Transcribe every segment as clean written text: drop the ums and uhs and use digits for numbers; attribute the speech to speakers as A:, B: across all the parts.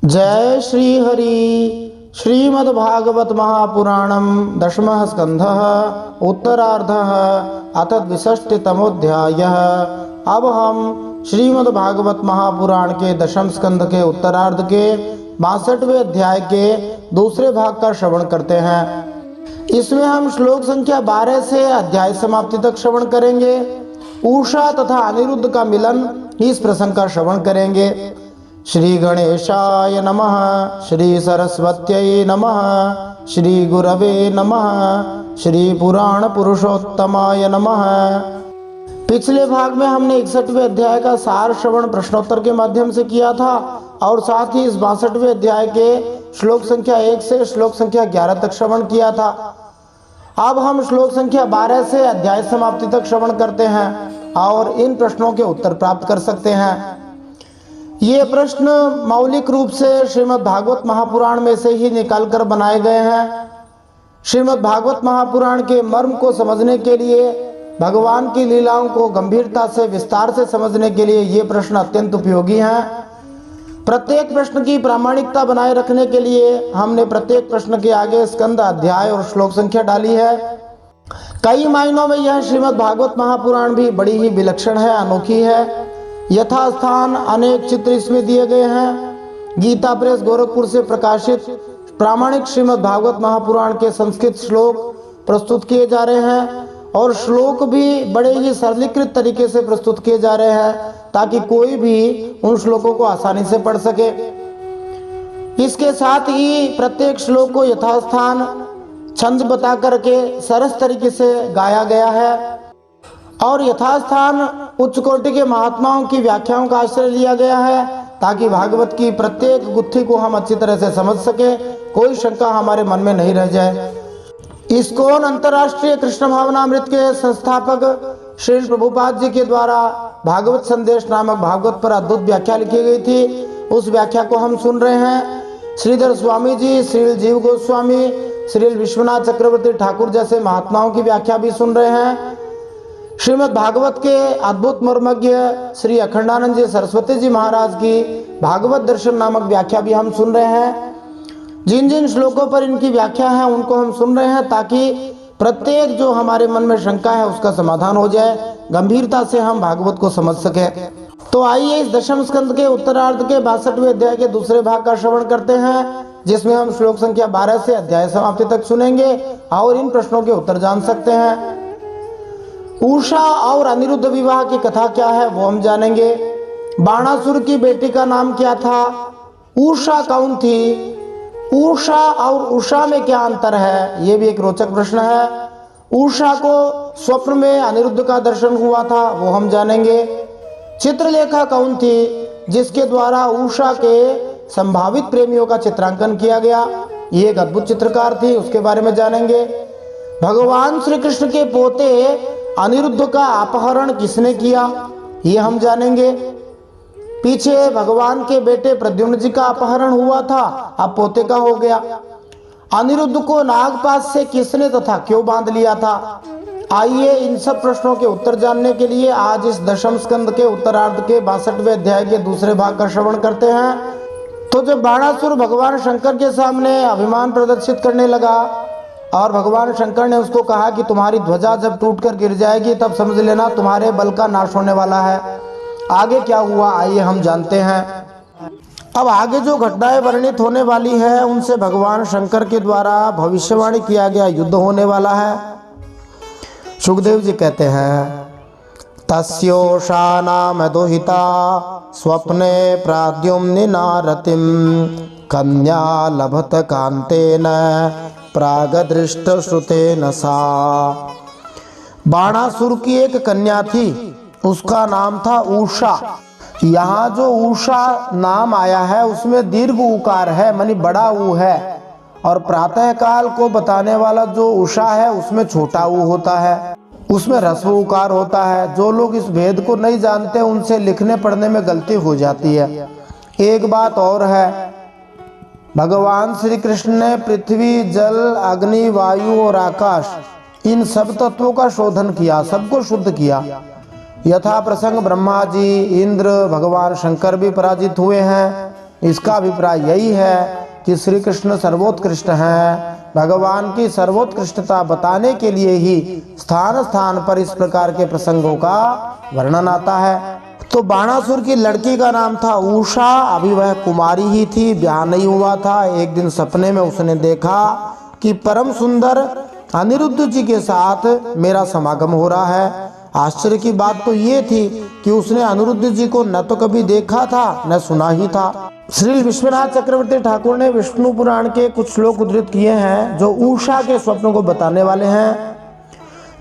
A: जय श्री हरि। श्रीमद्भागवत महापुराणम दशमः स्कंधः उत्तरार्धः अथ द्विषष्टितमोऽध्यायः। अब हम श्रीमद्भागवत महापुराण के दशम स्कंध के उत्तरार्ध के 62वें अध्याय के दूसरे भाग का श्रवण करते हैं। इसमें हम श्लोक संख्या 12 से अध्याय समाप्ति तक श्रवण करेंगे। उषा तथा अनिरुद्ध का मिलन इस प्रसंग का श्रवण करेंगे। श्री गणेशाय नमः, श्री सरस्वत्यै नमः, श्री गुरवे नमः, श्री पुराण पुरुषोत्तमाय नमः। पिछले भाग में हमने 61वें अध्याय का सार श्रवण प्रश्नोत्तर के माध्यम से किया था और साथ ही इस 62वें अध्याय के श्लोक संख्या 1 से श्लोक संख्या 11 तक श्रवण किया था। अब हम श्लोक संख्या 12 से अध्याय समाप्ति तक श्रवण करते हैं और इन प्रश्नों के उत्तर प्राप्त कर सकते हैं। ये प्रश्न मौलिक रूप से श्रीमद् भागवत महापुराण में से ही निकालकर बनाए गए हैं। श्रीमद् भागवत महापुराण के मर्म को समझने के लिए, भगवान की लीलाओं को गंभीरता से विस्तार से समझने के लिए ये प्रश्न अत्यंत उपयोगी हैं। प्रत्येक प्रश्न की प्रामाणिकता बनाए रखने के लिए हमने प्रत्येक प्रश्न के आगे स्कंद, अध्याय और श्लोक संख्या डाली है। कई मायनों में यह श्रीमद् भागवत महापुराण भी बड़ी ही विलक्षण है, अनोखी है। यथास्थान अनेक चित्र इसमें दिए गए हैं। गीता प्रेस गोरखपुर से प्रकाशित प्रामाणिक श्रीमद् भागवत महापुराण के संस्कृत श्लोक प्रस्तुत किए जा रहे हैं और श्लोक भी बड़े ही सरलीकृत तरीके से प्रस्तुत किए जा रहे हैं ताकि कोई भी उन श्लोकों को आसानी से पढ़ सके। इसके साथ ही प्रत्येक श्लोक को यथास्थान छंद बता करके सरस तरीके से गाया गया है और यथास्थान उच्च कोटि के महात्माओं की व्याख्याओं का आश्रय लिया गया है ताकि भागवत की प्रत्येक गुत्थी को हम अच्छी तरह से समझ सके, कोई शंका हमारे मन में नहीं रह जाए। इस्कॉन अंतर्राष्ट्रीय कृष्ण भावनामृत के संस्थापक श्री प्रभुपाद जी के द्वारा भागवत संदेश नामक भागवत पर अद्भुत व्याख्या लिखी गई थी। उस व्याख्या को हम सुन रहे हैं। श्रीधर स्वामी जी, श्री जीव गोस्वामी, श्री विश्वनाथ चक्रवर्ती ठाकुर जैसे महात्माओं की व्याख्या भी सुन रहे हैं। श्रीमद् भागवत के अद्भुत मर्मज्ञ श्री अखंडानंद जी सरस्वती जी महाराज की भागवत दर्शन नामक व्याख्या भी हम सुन रहे हैं। जिन जिन श्लोकों पर इनकी व्याख्या है उनको हम सुन रहे हैं ताकि प्रत्येक जो हमारे मन में शंका है उसका समाधान हो जाए, गंभीरता से हम भागवत को समझ सके। तो आइए इस दशम स्कंद के उत्तरार्ध के 62वें अध्याय के दूसरे भाग का श्रवण करते हैं, जिसमें हम श्लोक संख्या 12 से अध्याय समाप्ति तक सुनेंगे और इन प्रश्नों के उत्तर जान सकते हैं। उषा और अनिरुद्ध विवाह की कथा क्या है वो हम जानेंगे। बाणासुर की बेटी का नाम क्या था? उषा कौन थी? उषा और उषा में क्या अंतर है? ये भी एक रोचक प्रश्न है। उषा को स्वप्न में अनिरुद्ध का दर्शन हुआ था, वो हम जानेंगे। चित्रलेखा कौन थी जिसके द्वारा उषा के संभावित प्रेमियों का चित्रांकन किया गया? ये एक अद्भुत चित्रकार थी, उसके बारे में जानेंगे। भगवान श्री कृष्ण के पोते अनिरुद्ध का अपहरण किसने किया? ये हम जानेंगे। पीछे भगवान के बेटे प्रद्युम्न जी का अपहरण हुआ था, अब पोते का हो गया। अनिरुद्ध को नागपाश से किसने तथा क्यों बांध लिया था? आइए इन सब प्रश्नों के उत्तर जानने के लिए आज इस दशम स्कंद के उत्तरार्ध के 62वें अध्याय के दूसरे भाग का श्रवण करते हैं। तो जब बाणासुर भगवान शंकर के सामने अभिमान प्रदर्शित करने लगा और भगवान शंकर ने उसको कहा कि तुम्हारी ध्वजा जब टूटकर गिर जाएगी तब समझ लेना तुम्हारे बल का नाश होने वाला है। आगे क्या हुआ आइए हम जानते हैं। अब आगे जो घटनाएं वर्णित होने वाली है उनसे भगवान शंकर के द्वारा भविष्यवाणी किया गया युद्ध होने वाला है। सुखदेव जी कहते हैं, तस्योषा नाम दोहिता स्वप्ने प्राद्युम्निना रतिम कन्या लभत कांतेन प्रागदृष्ट श्रुतेन सा। बाणासुर की एक कन्या थी, उसका नाम था उषा। यहाँ जो उषा नाम आया है उसमें दीर्घ उकार है, मानी बड़ा ऊ है, और प्रातः काल को बताने वाला जो उषा है उसमें छोटा ऊ होता है, उसमें ह्रस्व उकार होता है। जो लोग इस भेद को नहीं जानते उनसे लिखने पढ़ने में गलती हो जाती है। एक बात और है, भगवान श्री कृष्ण ने पृथ्वी, जल, अग्नि, वायु और आकाश इन सब तत्वों का शोधन किया, सबको शुद्ध किया। यथा प्रसंग ब्रह्मा जी, इंद्र, भगवान शंकर भी पराजित हुए हैं। इसका अभिप्राय यही है कि श्री कृष्ण सर्वोत्कृष्ट हैं। भगवान की सर्वोत्कृष्टता बताने के लिए ही स्थान स्थान पर इस प्रकार के प्रसंगों का वर्णन आता है। तो बाणासुर की लड़की का नाम था उषा। अभी वह कुमारी ही थी, ब्याह नहीं हुआ था। एक दिन सपने में उसने देखा कि परम सुंदर अनिरुद्ध जी के साथ मेरा समागम हो रहा है। आश्चर्य की बात तो ये थी कि उसने अनिरुद्ध जी को न तो कभी देखा था न सुना ही था। श्री विश्वनाथ चक्रवर्ती ठाकुर ने विष्णु पुराण के कुछ श्लोक उद्धृत किए हैं जो उषा के स्वप्न को बताने वाले हैं।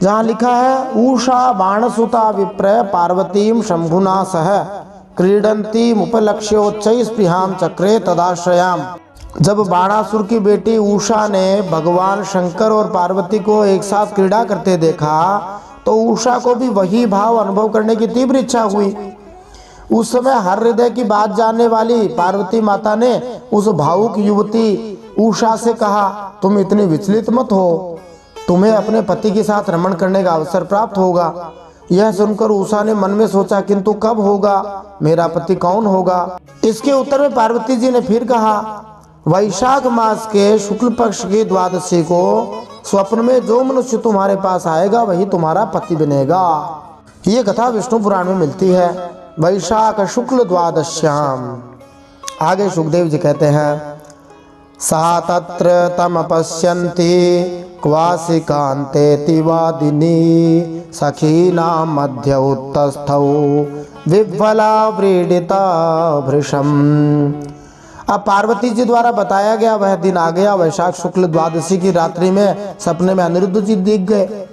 A: जहाँ लिखा है, उषा बाणसुता विप्र पार्वतीम शंभुना सह क्रीडंती उपलक्ष्योच्चै स्पृहाम चक्रे तदाश्रयाम। जब बाणासुर की बेटी उषा ने भगवान शंकर और पार्वती को एक साथ क्रीड़ा करते देखा तो उषा को भी वही भाव अनुभव करने की तीव्र इच्छा हुई। उस समय हर हृदय की बात जानने वाली पार्वती माता ने उस भावुक युवती उषा से कहा, तुम इतनी विचलित मत हो, तुम्हें अपने पति के साथ रमण करने का अवसर प्राप्त होगा। यह सुनकर उषा ने मन में सोचा, किंतु कब होगा, मेरा पति कौन होगा। इसके उत्तर में पार्वती जी ने फिर कहा, वैशाख मास के शुक्ल पक्ष की द्वादशी को स्वप्न में जो मनुष्य तुम्हारे पास आएगा वही तुम्हारा पति बनेगा। ये कथा विष्णु पुराण में मिलती है। वैशाख शुक्ल द्वादश्याम। आगे सुखदेव जी कहते हैं, सा तत्र तम पश्यन्ति क्वासि कांतेति वादिनी सखीनां मध्य उत्तस्थौ विह्वला व्रीडिता भृशम। अब पार्वती जी द्वारा बताया गया वह दिन आ गया। वैशाख शुक्ल द्वादशी की रात्रि में सपने में अनिरुद्ध जी दिख गए।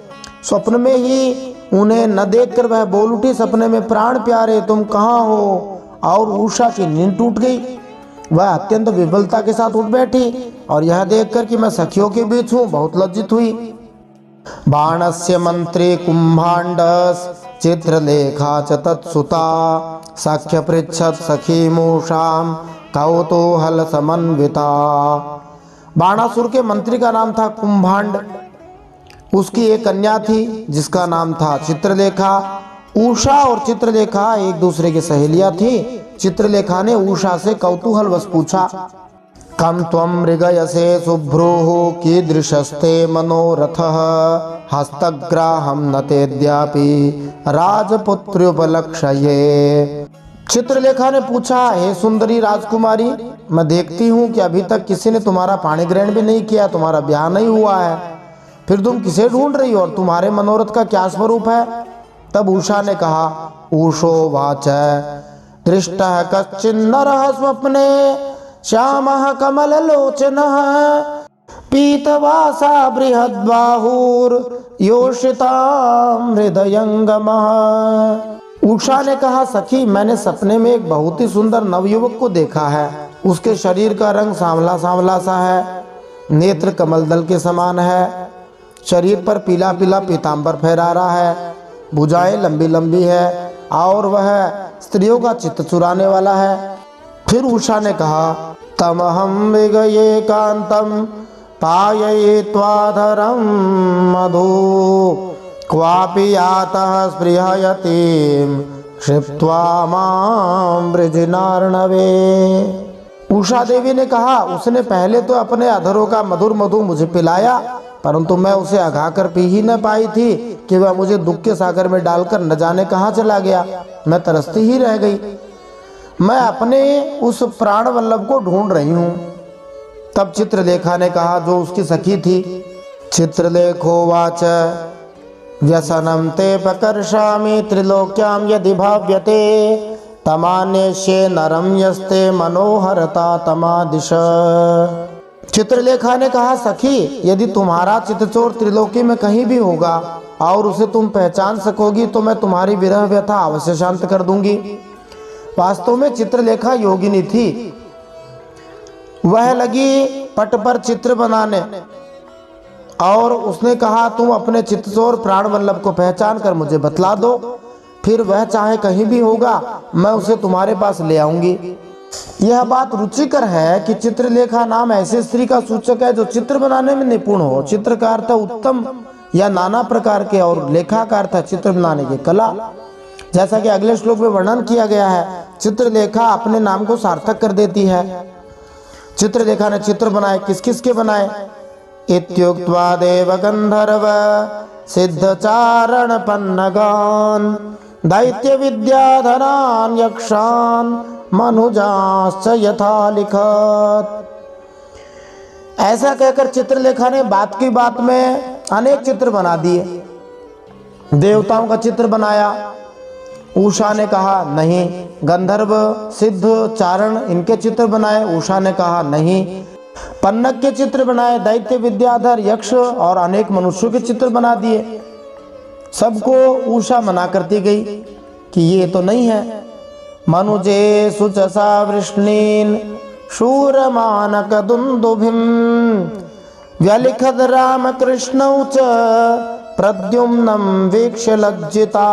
A: स्वप्न में ही उन्हें न देखकर वह बोल उठी, सपने में, प्राण प्यारे तुम कहाँ हो। और उषा की नींद टूट गई। वह अत्यंत विफलता के साथ उठ बैठी और यह देखकर कि मैं सखियों के बीच हूँ बहुत लज्जित हुई। बाणस्य मंत्री कुंभांडस चित्रलेखा च तत्सुता सख्य पृच्छत सखी मूषाम कौतूहल समन्विता। बाणासुर के मंत्री का नाम था कुंभांड। उसकी एक कन्या थी जिसका नाम था चित्रलेखा। उषा और चित्रलेखा एक दूसरे की सहेलियां थी। चित्रलेखा ने उषा से कौतूहलवश पूछा, कम त्वं मृगयसे शुभ्रूः कीदृशस्ते मनोरथः हस्तग्राहं न तेद्यापि राजपुत्र्युपलक्ष्ये। चित्रलेखा ने पूछा, हे सुंदरी राजकुमारी, मैं देखती हूँ कि अभी तक किसी ने तुम्हारा पाणी ग्रहण भी नहीं किया, तुम्हारा ब्याह नहीं हुआ है, फिर तुम किसे ढूंढ रही हो और तुम्हारे मनोरथ का क्या स्वरूप है। तब उषा ने कहा, उषो वाच दृष्टः कश्चिन्नरः स्वप्ने श्यामः कमललोचनः पीतवासा बृहद्बाहुर्योषितां हृदयंगमः। उषा ने कहा, सखी, मैंने सपने में एक बहुत ही सुंदर नवयुवक को देखा है। उसके शरीर का रंग सांवला सांवला सा है, नेत्र कमलदल के समान है, शरीर पर पीला पीला पीतांबर फहरा रहा है, भुजाएं लंबी लंबी है और वह स्त्रियों का चित्त चुराने वाला है। फिर उषा ने कहा, तमहं विगये कांतम पाययित्वाधरं मधु क्वापि यातः स्पृहयतीं क्षिप्त्वा मां वृजिनार्णवे। उषा देवी ने कहा, उसने पहले तो अपने अधरों का मधुर मधु मुझे पिलाया, परंतु मैं उसे अघाकर पी ही न पाई थी कि वह मुझे दुख के सागर में डालकर न जाने कहाँ चला गया। मैं तरसती ही रह गई। मैं अपने उस प्राण वल्लभ को ढूंढ रही हूँ। तब चित्रलेखा ने कहा, जो उसकी सखी थी, चित्रलेखो वाच व्यसनं ते प्रकर्षामि त्रिलोक्यां यदि भाव्यते तमान्यस्ये नरं यस्ते मनोहरता तमादिश। चित्रलेखा ने कहा, सखी, यदि तुम्हारा चित्तचोर त्रिलोकी में कहीं भी होगा और उसे तुम पहचान सकोगी तो मैं तुम्हारी विरह व्यथा अवश्य शांत कर दूंगी। वास्तव में चित्रलेखा योगिनी थी। वह लगी पट पर चित्र बनाने और उसने कहा, तुम अपने चित्तचोर प्राण वल्लभ को पहचान कर मुझे बतला दो, फिर वह चाहे कहीं भी होगा मैं उसे तुम्हारे पास ले आऊंगी। यह बात रुचिकर है कि चित्रलेखा नाम ऐसे स्त्री का सूचक है जो चित्र बनाने में निपुण हो। चित्रकार था उत्तम या नाना प्रकार के और लेखाकार था चित्र बनाने की कला। जैसा कि अगले श्लोक में वर्णन किया गया है, चित्रलेखा अपने नाम को सार्थक कर देती है। चित्रलेखा ने चित्र बनाए, किस किस के बनाए? इत्युक्त्वा देव गंधर्व सिद्धचारण पन्नगान दैत्य विद्याधरान यक्षान मनुजाश्च यथा लिखत। ऐसा कहकर चित्रलेखा ने बात की बात में अनेक चित्र बना दिए। देवताओं का चित्र बनाया। उषा ने कहा नहीं। गंधर्व सिद्ध चारण इनके चित्र बनाए। उषा ने कहा नहीं। पन्नग के चित्र बनाए। दैत्य विद्याधर यक्ष और अनेक मनुष्यों के चित्र बना दिए। सबको उषा मना करती गई कि ये तो नहीं है। मनुजे सुचसा वृष्णीन शूरमानक दुंदुभिम व्यलिखद राम कृष्णौ च प्रद्युम्नम वीक्ष्य लज्जिता।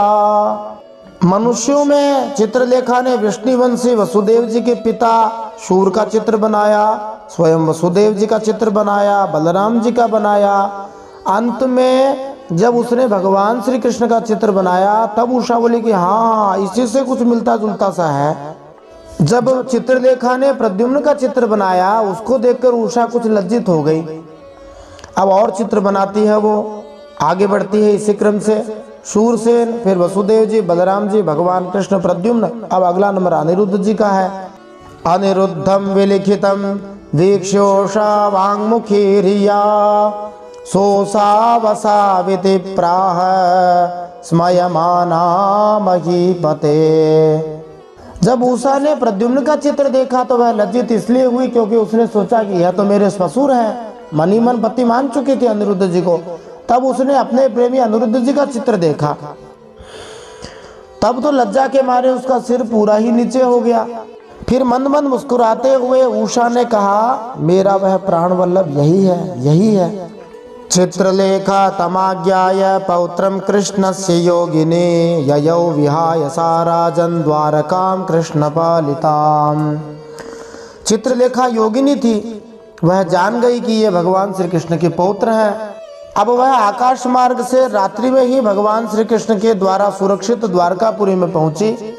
A: मनुष्यों में चित्रलेखा ने विष्णुवंशी वसुदेव जी के पिता शूर का चित्र बनाया, स्वयं वसुदेव जी का चित्र बनाया, बलराम जी का बनाया। अंत में जब उसने भगवान श्री कृष्ण का चित्र बनाया तब उषा बोली कि हाँ इसी से कुछ मिलता जुलता सा है। जब चित्रलेखा ने प्रद्युम्न का चित्र बनाया उसको देखकर उषा कुछ लज्जित हो गई। अब और चित्र बनाती है, वो आगे बढ़ती है इसी क्रम से। शूरसेन, फिर वसुदेव जी, बलराम जी, भगवान कृष्ण, प्रद्युम्न। अब अगला नंबर अनिरुद्ध जी का है। अनिरुद्धम विलिखितम वीक्ष्योषा वांगमुखी रिया सोसा वसाविति प्राह स्मयमाना महीपते। जब उषा ने प्रद्युम्न का चित्र देखा तो वह लज्जित इसलिए हुई क्योंकि उसने सोचा कि यह तो मेरे ससुर हैं। मनी मन पति मान चुकी थी अनिरुद्ध जी को। तब उसने अपने प्रेमी अनिरुद्ध जी का चित्र देखा। तब तो लज्जा के मारे उसका सिर पूरा ही नीचे हो गया। फिर मंद मंद मुस्कुराते हुए उषा ने कहा मेरा वह प्राण वल्लभ यही है, यही है। चित्रलेखा तमाज्ञाय पौत्रम कृष्णस्य योगिने ययौ विहाय सा राजन् द्वारकां कृष्णपालिताम्। चित्रलेखा योगिनी थी। वह जान गई कि ये भगवान श्री कृष्ण के पौत्र हैं। अब वह आकाश मार्ग से रात्रि में ही भगवान श्री कृष्ण के द्वारा सुरक्षित द्वारकापुरी में पहुंची।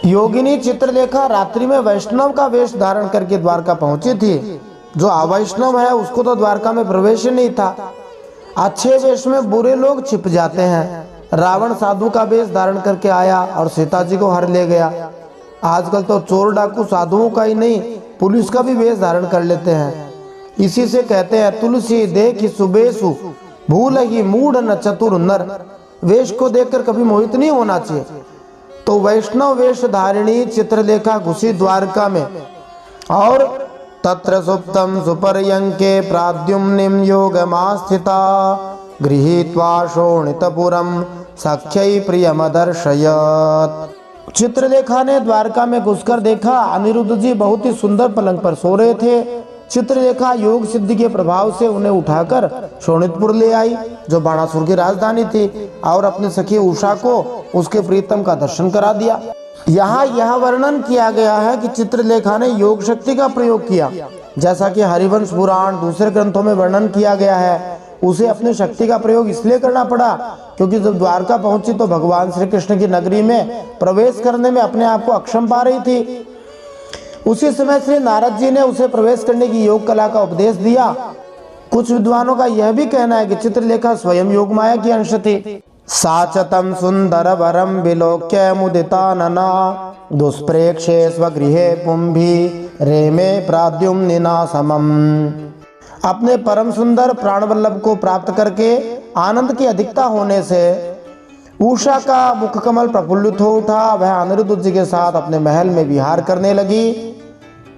A: योगिनी चित्रलेखा रात्रि में वैष्णव का वेश धारण करके द्वारका पहुंची थी। जो अवैष्णव है उसको तो द्वारका में प्रवेश ही नहीं था। अच्छे वेश में बुरे लोग छिप जाते हैं। रावण साधु का वेश धारण करके आया और सीता जी को हर ले गया। आजकल तो चोर डाकू साधुओं का ही नहीं पुलिस का भी वेश धारण कर लेते हैं। इसी से कहते हैं तुलसी देखि सुबेसु भूल ही मूढ़ न चतुर नर। वेश को देखकर कभी मोहित नहीं होना चाहिए। तो वैष्णव वेश धारिणी चित्रलेखा घुसी द्वारका में और तत्र सुप्तम सुपर्यंके प्राद्युम्निम योगमास्थिता गृहीत्वा शोणितपुरम सख्यै प्रियमदर्शयत्। चित्रलेखा ने द्वारका में घुसकर देखा अनिरुद्ध जी बहुत ही सुंदर पलंग पर सो रहे थे। चित्रलेखा योग सिद्धि के प्रभाव से उन्हें उठाकर शोणितपुर ले आई जो बाणासुर की राजधानी थी और अपनी सखी उषा को उसके प्रीतम का दर्शन करा दिया। यहाँ यह वर्णन किया गया है कि चित्रलेखा ने योग शक्ति का प्रयोग किया। जैसा कि हरिवंश पुराण दूसरे ग्रंथों में वर्णन किया गया है। उसे अपनी शक्ति का प्रयोग इसलिए करना पड़ा क्योंकि जब द्वारका पहुंची तो भगवान श्री कृष्ण की नगरी में प्रवेश करने में अपने आप को अक्षम पा रही थी। उसी समय श्री नारद जी ने उसे प्रवेश करने की योग कला का उपदेश दिया। कुछ विद्वानों का यह भी कहना है कि चित्रलेखा स्वयं योग माया की अंश थी। साचतम सुंदर वरम विलोक्य मुदिता नना दुष्प्रेक्षे स्वगृहे पुंभी रेमे प्राद्युम्निना समम। अपने परम सुंदर प्राणवल्लभ को प्राप्त करके आनंद की अधिकता होने से उषा का मुख कमल प्रफुल्लित हो उठा। वह अनिरुद्ध जी के साथ अपने महल में विहार करने लगी।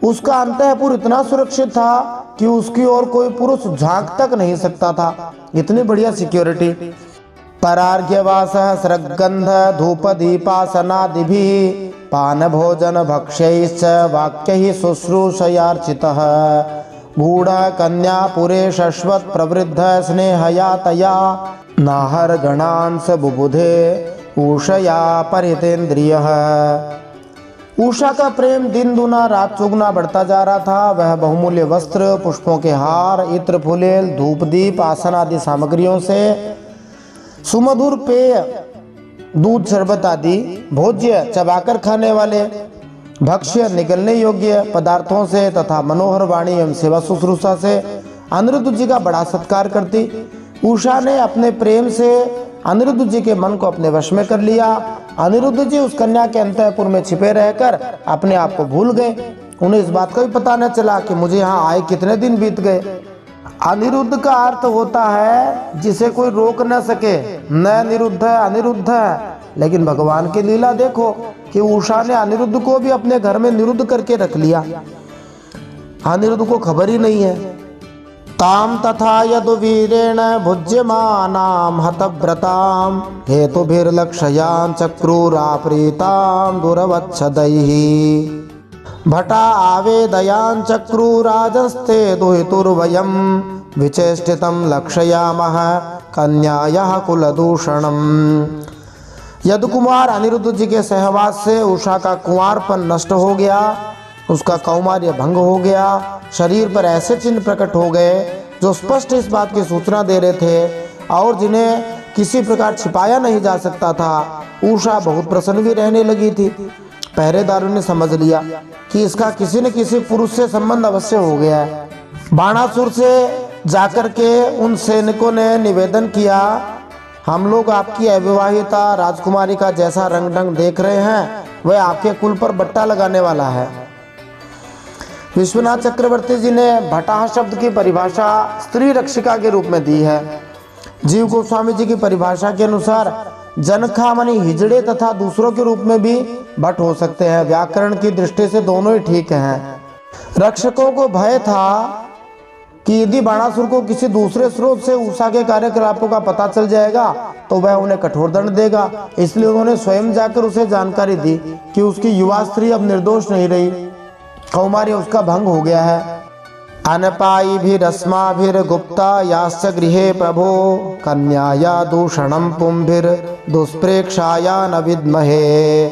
A: उसका अंतःपुर इतना सुरक्षित था कि उसकी ओर कोई पुरुष झांक तक नहीं सकता था। इतनी बढ़िया सिक्योरिटी। परार्घ्यवास स्रगंध धूप दीपासनादिभिः पान भोजन भक्ष्यैश्च वाक्यैः शुश्रूषयार्चितः गूढ़ कन्यापुरे शश्वत प्रवृद्ध स्नेहया तया नाहर गणांस बुबुधे उषया परितेन्द्रियः। उषा का प्रेम दिन दुना रात चौगुना बढ़ता जा रहा था। वह बहुमूल्य वस्त्र, पुष्पों के हार, इत्र फुलेल, धूप दीप, आसन आदि सामग्रियों से सुमधुर पेय, दूध शरबत आदि भोज्य चबाकर खाने वाले भक्ष्य निकलने योग्य पदार्थों से तथा मनोहर वाणी एवं सेवा शुश्रूषा से अनिरुद्ध जी का बड़ा सत्कार करती। उषा ने अपने प्रेम से अनिरुद्ध जी के मन को अपने वश में कर लिया। अनिरुद्ध जी उस कन्या के अंतःपुर में छिपे रहकर अपने आप को भूल गए। उन्हें इस बात का भी पता न चला कि मुझे यहाँ आए कितने दिन बीत गए। अनिरुद्ध का अर्थ होता है जिसे कोई रोक न सके, न निरुद्ध है, अनिरुद्ध है। लेकिन भगवान की लीला देखो कि उषा ने अनिरुद्ध को भी अपने घर में निरुद्ध करके रख लिया। अनिरुद्ध को खबर ही नहीं है। ताम तथा यदुवीरेण भुज्यमानाम हतव्रताम हेतुभिर्लक्षयान चक्रुराप्रीताम दुरवच्छदैहि भटा आवेदयान चक्रुराजस्ते दुहितुर्वयं विचेष्टितं लक्षयामः कन्यायाः कुलदूषणम्। यदु कुमार अनिरुद्ध जी के सहवास से उषा का कुंवारपन नष्ट हो गया, उसका कौमार्य भंग हो गया। शरीर पर ऐसे चिन्ह प्रकट हो गए जो स्पष्ट इस बात की सूचना दे रहे थे और जिन्हें किसी प्रकार छिपाया नहीं जा सकता था। उषा बहुत प्रसन्न भी रहने लगी थी। पहरेदारों ने समझ लिया कि इसका किसी न किसी पुरुष से संबंध अवश्य हो गया है। बाणासुर से जाकर के उन सैनिकों ने निवेदन किया, हम लोग आपकी अविवाहिता राजकुमारी का जैसा रंग ढंग देख रहे हैं वह आपके कुल पर बट्टा लगाने वाला है। विश्वनाथ चक्रवर्ती जी ने भटाह शब्द की परिभाषा स्त्री रक्षिका के रूप में दी है। जीव गोस्वामी जी की परिभाषा के अनुसार जनखा मनी हिजड़े तथा दूसरों के रूप में भी भट्ट हो सकते हैं। व्याकरण की दृष्टि से दोनों ही ठीक हैं। रक्षकों को भय था कि यदि बाणासुर को किसी दूसरे स्रोत से उषा के कार्यकलापों का पता चल जाएगा तो वह उन्हें कठोर दंड देगा। इसलिए उन्होंने स्वयं जाकर उसे जानकारी दी कि उसकी युवा स्त्री अब निर्दोष नहीं रही, कौमार्य उसका भंग हो गया है। अनपायिभिरस्माभिर्गुप्ता याश्च गृहे प्रभो कन्याया दूषणं पुंभिर दुष्प्रेक्षाया न विद्महे।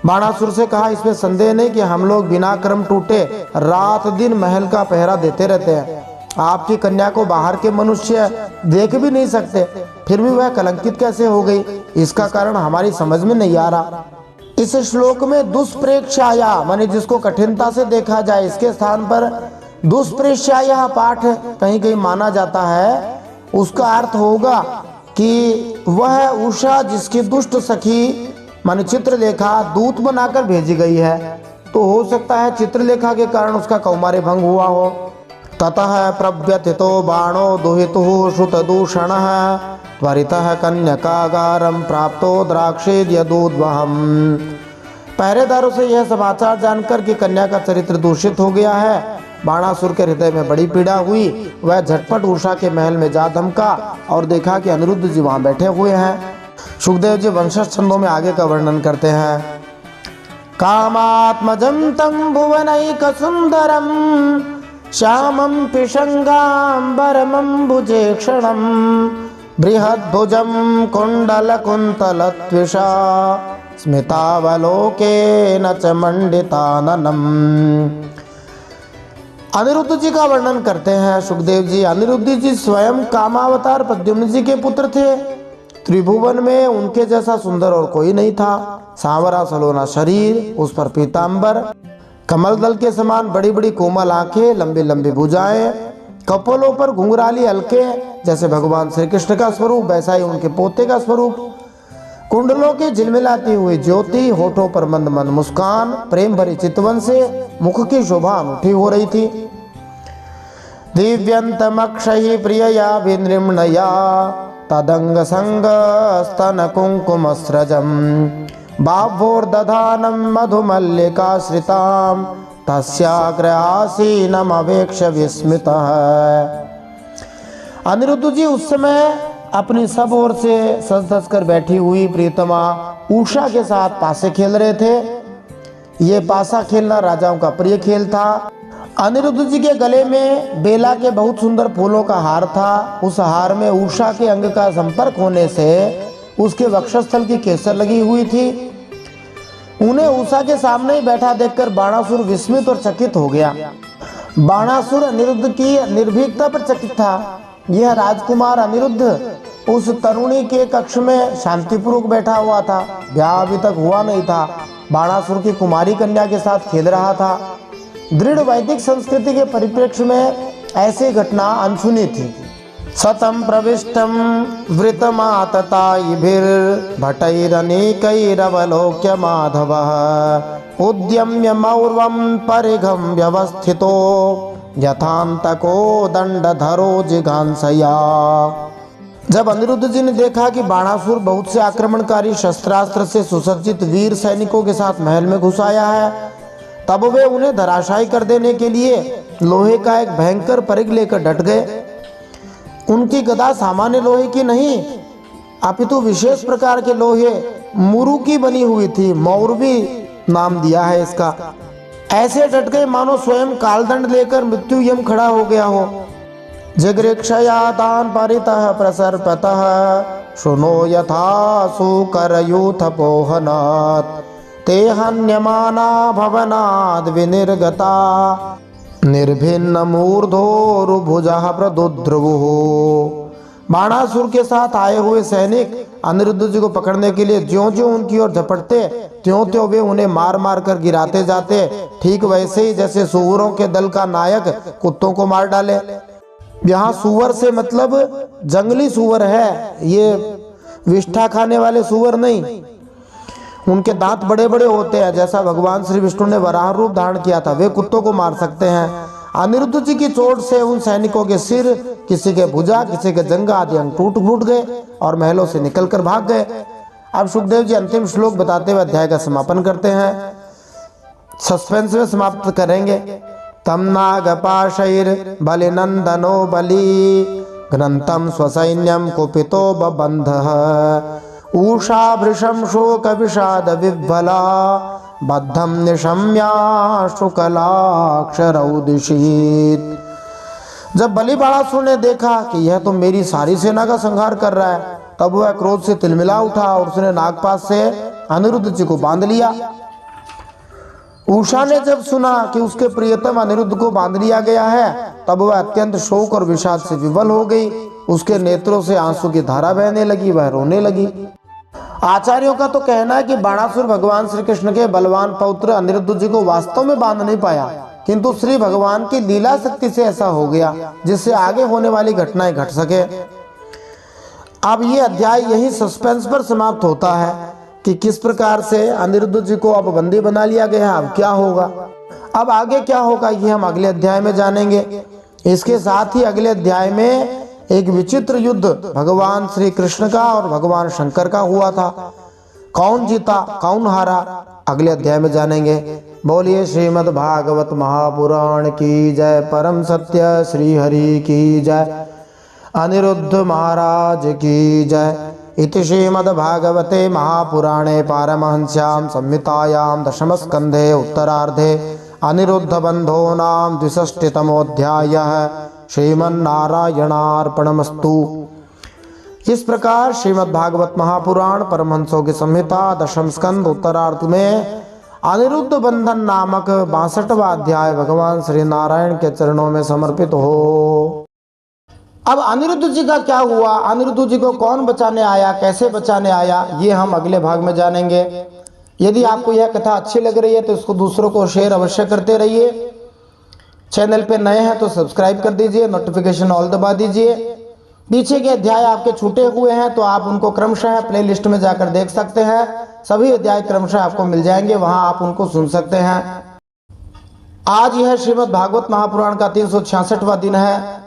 A: बाणासुर से कहा, इसमें संदेह नहीं कि हम लोग बिना क्रम टूटे रात दिन महल का पहरा देते रहते हैं। आपकी कन्या को बाहर के मनुष्य देख भी नहीं सकते, फिर भी वह कलंकित कैसे हो गई, इसका कारण हमारी समझ में नहीं आ रहा। इस श्लोक में दुष्प्रेक्षाया माने जिसको कठिनता से देखा जाए, इसके स्थान पर दुष्प्रेक्षाया पाठ कहीं कहीं माना जाता है। उसका अर्थ होगा कि वह उषा जिसकी दुष्ट सखी माने चित्रलेखा दूत बनाकर भेजी गई है, तो हो सकता है चित्रलेखा के कारण उसका कौमार्य भंग हुआ हो। ततः प्रव्यथितो बाणो दुहितुः श्रुतदूषणः त्वरितः कन्यकागारं प्राप्तो द्राक्षेद्यदूद्वहम्। पहरेदारों से यह समाचार जानकर कि कन्या का चरित्र दूषित हो गया है, बाणासुर के हृदय में बड़ी पीड़ा हुई। वह झटपट उषा के महल में जा धमका और देखा कि अनिरुद्ध जी वहां बैठे हुए हैं। सुखदेव जी वंशज छंदों में आगे का वर्णन करते हैं। कामात्मजं तं भुवनैक सुंदरम श्यामं पिशंगांबरमंबुजेक्षणं बृहद्भुजं कुंडलकुंतलत्विषा स्मितावलोकेन च मंडिताननम्। अनिरुद्ध जी का वर्णन करते हैं सुखदेव जी। अनिरुद्ध जी स्वयं कामावतार प्रद्युम्न जी के पुत्र थे। त्रिभुवन में उनके जैसा सुंदर और कोई नहीं था। सांवरा सलोना शरीर, उस पर पीतांबर, कमल दल के समान बड़ी बड़ी कोमल आंखें, लंबी लंबी भुजाएं, कपोलों पर घुंघराली अलके, जैसे भगवान श्री कृष्ण का स्वरूप वैसा ही उनके पोते का स्वरूप। कुंडलों की झिलमिलाती हुई ज्योति, होठों पर मंद मंद मुस्कान, प्रेम भरी चितवन से मुख की शोभा अनूठी हो रही थी। दिव्यंतमक्षयी प्रियया विनृम्णया तदंग संग स्तन कुंकुम स्रजम बाभोर्दधानं मधुमल्लिकाश्रितां तस्याग्रहासीनम् अवेक्ष्य विस्मितः। अनिरुद्ध जी उस समय अपनी सब ओर से सज धज कर बैठी हुई प्रियतमा उषा के साथ पासे खेल रहे थे। ये पासा खेलना राजाओं का प्रिय खेल था। अनिरुद्ध जी के गले में बेला के बहुत सुंदर फूलों का हार था। उस हार में उषा के अंग का संपर्क होने से उसके वक्षस्थल की केसर लगी हुई थी। उन्हें उषा के सामने ही बैठा देखकर बाणासुर विस्मित और चकित हो गया। बाणासुर अनिरुद्ध की निर्भीकता पर चकित था। यह राजकुमार अनिरुद्ध उस तरुणी के कक्ष में शांतिपूर्वक बैठा हुआ था। ब्याह अभी तक हुआ नहीं था। बाणासुर की कुमारी कन्या के साथ खेल रहा था। दृढ़ वैदिक संस्कृति के परिप्रेक्ष्य में ऐसी घटना अनसुनी थी। सतम प्रविष्टम वृतमातताइभिर्भटैरनेकैरवलोक्य माधवः उद्यम्य मौर्वं परिघं व्यवस्थितो यथान्तको दंडधरो जिघांसया। जब अनिरुद्ध जी ने देखा कि बाणासुर बहुत से आक्रमणकारी शस्त्रास्त्र से सुसज्जित वीर सैनिकों के साथ महल में घुस आया है, तब वे उन्हें धराशायी कर देने के लिए लोहे का एक भयंकर परिघ लेकर डट गए। उनकी गदा सामान्य लोहे की नहीं अपितु विशेष प्रकार के लोहे मुरु की बनी हुई थी। मौरवी नाम दिया है इसका। ऐसे डट गए मानो स्वयं कालदंड लेकर मृत्यु यम खड़ा हो गया हो। जिगृक्षया तान परितः प्रसर्पतः शुनो यथा सुकरयूथ पोहनात् ते हन्यमाना भवनाद् विनिर्गता निर्भिन्न मूर्धोरुभुजः प्रदुद्रुवुः। बाणासुर के साथ आए हुए सैनिक अनिरुद्ध जी को पकड़ने के लिए ज्यों-ज्यों उनकी ओर झपटते त्यों-त्यों वे उन्हें मार मार कर गिराते जाते, ठीक वैसे ही जैसे सुअरों के दल का नायक कुत्तों को मार डाले। यहाँ सुअर से मतलब जंगली सुअर है, ये विष्ठा खाने वाले सुअर नहीं। उनके दांत बड़े बड़े होते हैं, जैसा भगवान श्री विष्णु ने वराह रूप धारण किया था, वे कुत्तों को मार सकते हैं। अनिरुद्ध जी की चोट से उन सैनिकों के सिर, किसी के भुजा, किसी के जंघा आदि अंग टूट फूट गए और महलों से निकलकर भाग गए। अब सुखदेव जी अंतिम श्लोक बताते हुए अध्याय का समापन करते हैं। सस्पेंस में समाप्त करेंगे। तम नागपाशैर बलिनंदनो बली ग्रंथम स्वसैन्यम कुपितो बबंधः ऊषा भृशं शोक विषाद विह्वला बद्धं निशम्याश्रुकलाक्षरौदिशीत। जब बलि बाणासुर ने देखा कि यह तो मेरी सारी सेना का संहार कर रहा है, तब वह क्रोध से तिलमिला उठा और उसने नागपाश से अनिरुद्ध जी को बांध लिया। उषा ने जब सुना कि उसके प्रियतम अनिरुद्ध को बांध लिया गया है, तब वह अत्यंत शोक और विषाद से विवल हो गई। उसके नेत्रों से आंसू की धारा बहने लगी, वह रोने लगी। आचार्यों का तो कहना है कि बाणासुर भगवान श्री कृष्ण के बलवान पौत्र अनिरुद्ध जी को वास्तव में बांध नहीं पाया, किंतु श्री भगवान की लीला शक्ति से ऐसा हो गया जिससे आगे होने वाली घटनाएं घट सके। अब ये अध्याय यही सस्पेंस पर समाप्त होता है कि किस प्रकार से अनिरुद्ध जी को अब बंदी बना लिया गया। अब क्या होगा, अब आगे क्या होगा, ये हम अगले अध्याय में जानेंगे। इसके साथ ही अगले अध्याय में एक विचित्र युद्ध भगवान श्री कृष्ण का और भगवान शंकर का हुआ था। कौन जीता कौन हारा, अगले अध्याय में जानेंगे। बोलिए श्रीमद् भागवत महापुराण की जय। परम सत्य श्री हरि की जय। अनिरुद्ध महाराज की जय। इति श्रीमद् भागवते महापुराणे पारमहंस्यां संहितायां दशमस्कन्धे उत्तरार्धे अनिरुद्ध बंधो नाम 62तमोऽध्यायः। श्रीमन्नारायणार्पणमस्तु। इस प्रकार श्रीमद् भागवत महापुराण परमहंसों की संहिता दशम स्कंद उत्तरार्ध में अनिरुद्ध बंधन नामक 62वां अध्याय भगवान श्री नारायण के चरणों में समर्पित हो। अब अनिरुद्ध जी का क्या हुआ, अनिरुद्ध जी को कौन बचाने आया, कैसे बचाने आया, ये हम अगले भाग में जानेंगे। यदि आपको यह कथा अच्छी लग रही है तो इसको दूसरों को शेयर अवश्य करते रहिए। चैनल पे नए हैं तो सब्सक्राइब कर दीजिए, नोटिफिकेशन ऑल दबा दीजिए। पीछे के अध्याय आपके छूटे हुए हैं तो आप उनको क्रमशः प्लेलिस्ट में जाकर देख सकते हैं। सभी अध्याय क्रमशः आपको मिल जाएंगे, वहां आप उनको सुन सकते हैं। आज यह श्रीमद् भागवत महापुराण का 366वां दिन है।